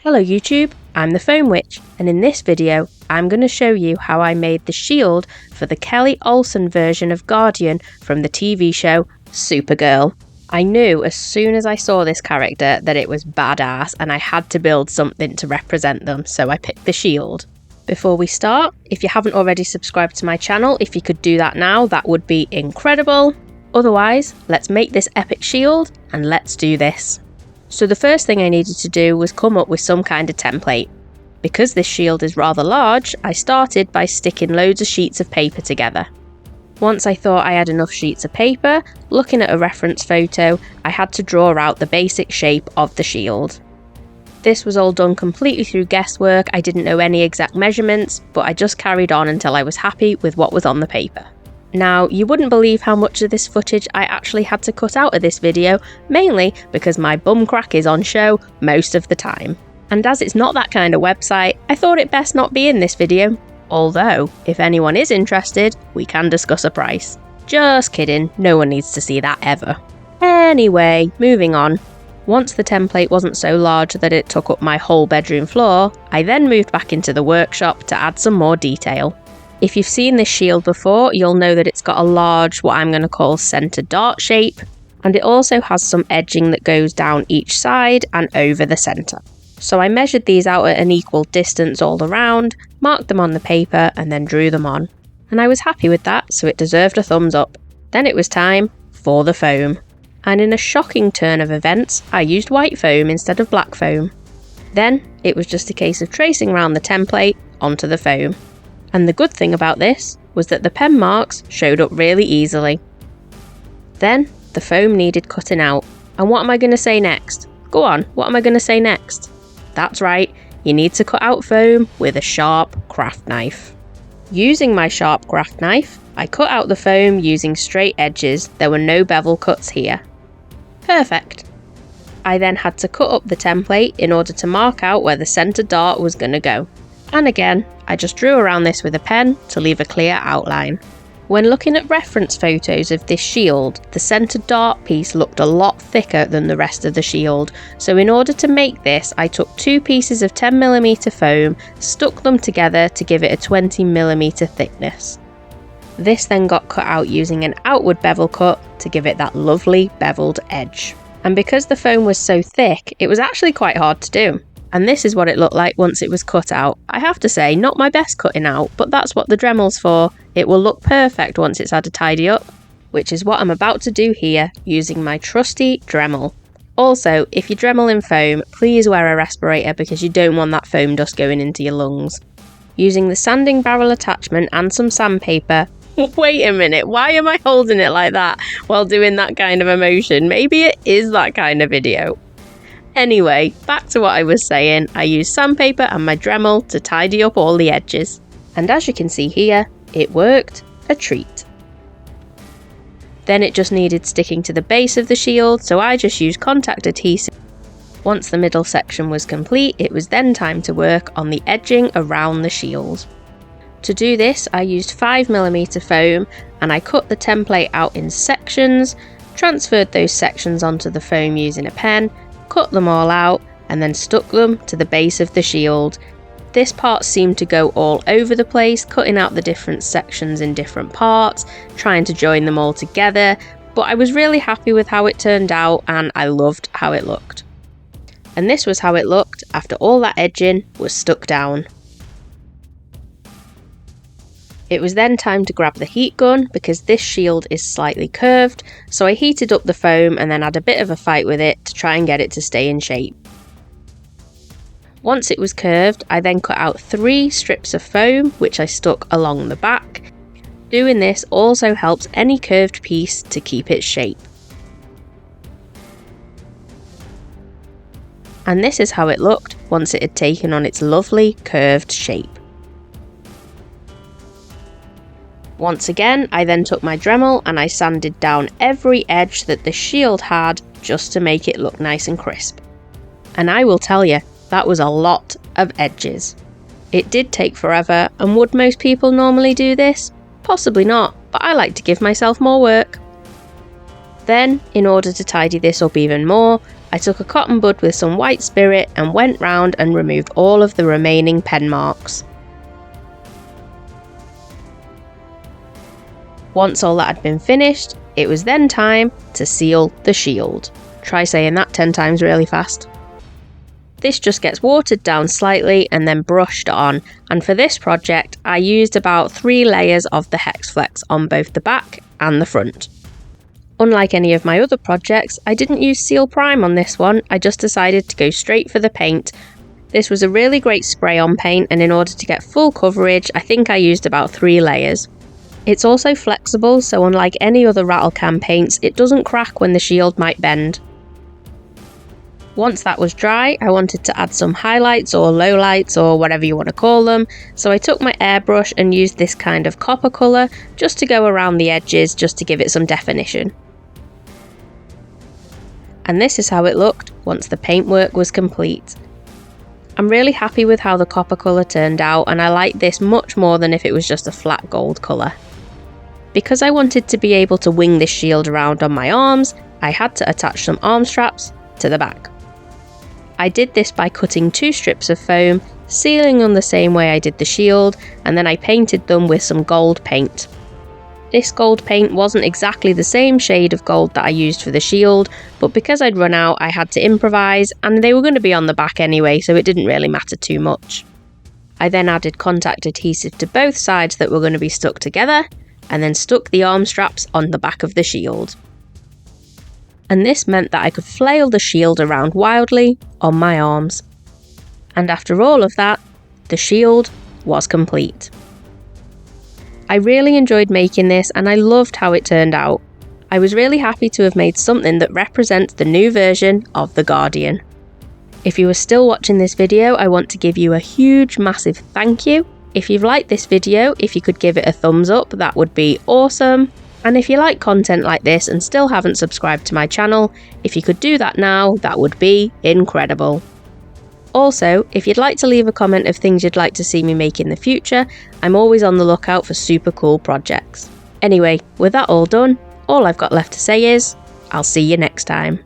Hello YouTube, I'm the Foam Witch, and in this video I'm going to show you how I made the shield for the Kelly Olson version of Guardian from the TV show Supergirl. I knew as soon as I saw this character that it was badass and I had to build something to represent them, so I picked the shield. Before we start, if you haven't already subscribed to my channel, if you could do that now, that would be incredible. Otherwise, let's make this epic shield and let's do this. So the first thing I needed to do was come up with some kind of template. Because this shield is rather large, I started by sticking loads of sheets of paper together. Once I thought I had enough sheets of paper, looking at a reference photo, I had to draw out the basic shape of the shield. This was all done completely through guesswork. I didn't know any exact measurements, but I just carried on until I was happy with what was on the paper. Now, you wouldn't believe how much of this footage I actually had to cut out of this video, mainly because my bum crack is on show most of the time. And as it's not that kind of website, I thought it best not be in this video. Although, if anyone is interested, we can discuss a price. Just kidding, no one needs to see that ever. Anyway, moving on. Once the template wasn't so large that it took up my whole bedroom floor, I then moved back into the workshop to add some more detail. If you've seen this shield before, you'll know that it's got a large, what I'm going to call centre dart shape, and it also has some edging that goes down each side and over the centre. So I measured these out at an equal distance all around, marked them on the paper and then drew them on. And I was happy with that, so it deserved a thumbs up. Then it was time for the foam. And in a shocking turn of events, I used white foam instead of black foam. Then it was just a case of tracing around the template onto the foam. And the good thing about this was that the pen marks showed up really easily. Then the foam needed cutting out. And what am I going to say next? Go on, what am I going to say next? That's right, you need to cut out foam with a sharp craft knife. Using my sharp craft knife, I cut out the foam using straight edges. There were no bevel cuts here. Perfect. I then had to cut up the template in order to mark out where the centre dart was going to go. And again, I just drew around this with a pen to leave a clear outline. When looking at reference photos of this shield, the centre dart piece looked a lot thicker than the rest of the shield, so in order to make this, I took two pieces of 10mm foam, stuck them together to give it a 20mm thickness. This then got cut out using an outward bevel cut to give it that lovely beveled edge. And because the foam was so thick, it was actually quite hard to do. And this is what it looked like once it was cut out. I have to say, not my best cutting out, but that's what the Dremel's for. It will look perfect once it's had a tidy up, which is what I'm about to do here using my trusty Dremel. Also, if you Dremel in foam, please wear a respirator because you don't want that foam dust going into your lungs. Using the sanding barrel attachment and some sandpaper. Wait a minute, why am I holding it like that while doing that kind of emotion? Maybe it is that kind of video. Anyway, back to what I was saying, I used sandpaper and my Dremel to tidy up all the edges. And as you can see here, it worked a treat. Then it just needed sticking to the base of the shield, so I just used contact adhesive. Once the middle section was complete, it was then time to work on the edging around the shield. To do this, I used 5mm foam and I cut the template out in sections, transferred those sections onto the foam using a pen, cut them all out and then stuck them to the base of the shield. This part seemed to go all over the place, cutting out the different sections in different parts, trying to join them all together, but I was really happy with how it turned out and I loved how it looked. And this was how it looked after all that edging was stuck down. It was then time to grab the heat gun because this shield is slightly curved, so I heated up the foam and then had a bit of a fight with it to try and get it to stay in shape. Once it was curved, I then cut out 3 strips of foam which I stuck along the back. Doing this also helps any curved piece to keep its shape. And this is how it looked once it had taken on its lovely curved shape. Once again, I then took my Dremel and I sanded down every edge that the shield had just to make it look nice and crisp. And I will tell you, that was a lot of edges. It did take forever, and would most people normally do this? Possibly not, but I like to give myself more work. Then, in order to tidy this up even more, I took a cotton bud with some white spirit and went round and removed all of the remaining pen marks. Once all that had been finished, it was then time to seal the shield. Try saying that 10 times really fast. This just gets watered down slightly and then brushed on, and for this project I used about 3 layers of the Hexflex on both the back and the front. Unlike any of my other projects, I didn't use Seal Prime on this one, I just decided to go straight for the paint. This was a really great spray-on paint, and in order to get full coverage, I think I used about 3 layers. It's also flexible, so unlike any other rattle can paints, it doesn't crack when the shield might bend. Once that was dry, I wanted to add some highlights or lowlights or whatever you want to call them, so I took my airbrush and used this kind of copper colour just to go around the edges just to give it some definition. And this is how it looked once the paintwork was complete. I'm really happy with how the copper colour turned out, and I like this much more than if it was just a flat gold colour. Because I wanted to be able to wing this shield around on my arms, I had to attach some arm straps to the back. I did this by cutting 2 strips of foam, sealing them the same way I did the shield, and then I painted them with some gold paint. This gold paint wasn't exactly the same shade of gold that I used for the shield, but because I'd run out I had to improvise, and they were going to be on the back anyway, so it didn't really matter too much. I then added contact adhesive to both sides that were going to be stuck together, and then stuck the arm straps on the back of the shield. And this meant that I could flail the shield around wildly on my arms. And after all of that, the shield was complete. I really enjoyed making this and I loved how it turned out. I was really happy to have made something that represents the new version of the Guardian. If you are still watching this video, I want to give you a huge massive thank you. If you've liked this video, if you could give it a thumbs up, that would be awesome. And if you like content like this and still haven't subscribed to my channel, if you could do that now, that would be incredible. Also, if you'd like to leave a comment of things you'd like to see me make in the future, I'm always on the lookout for super cool projects. Anyway, with that all done, all I've got left to say is, I'll see you next time.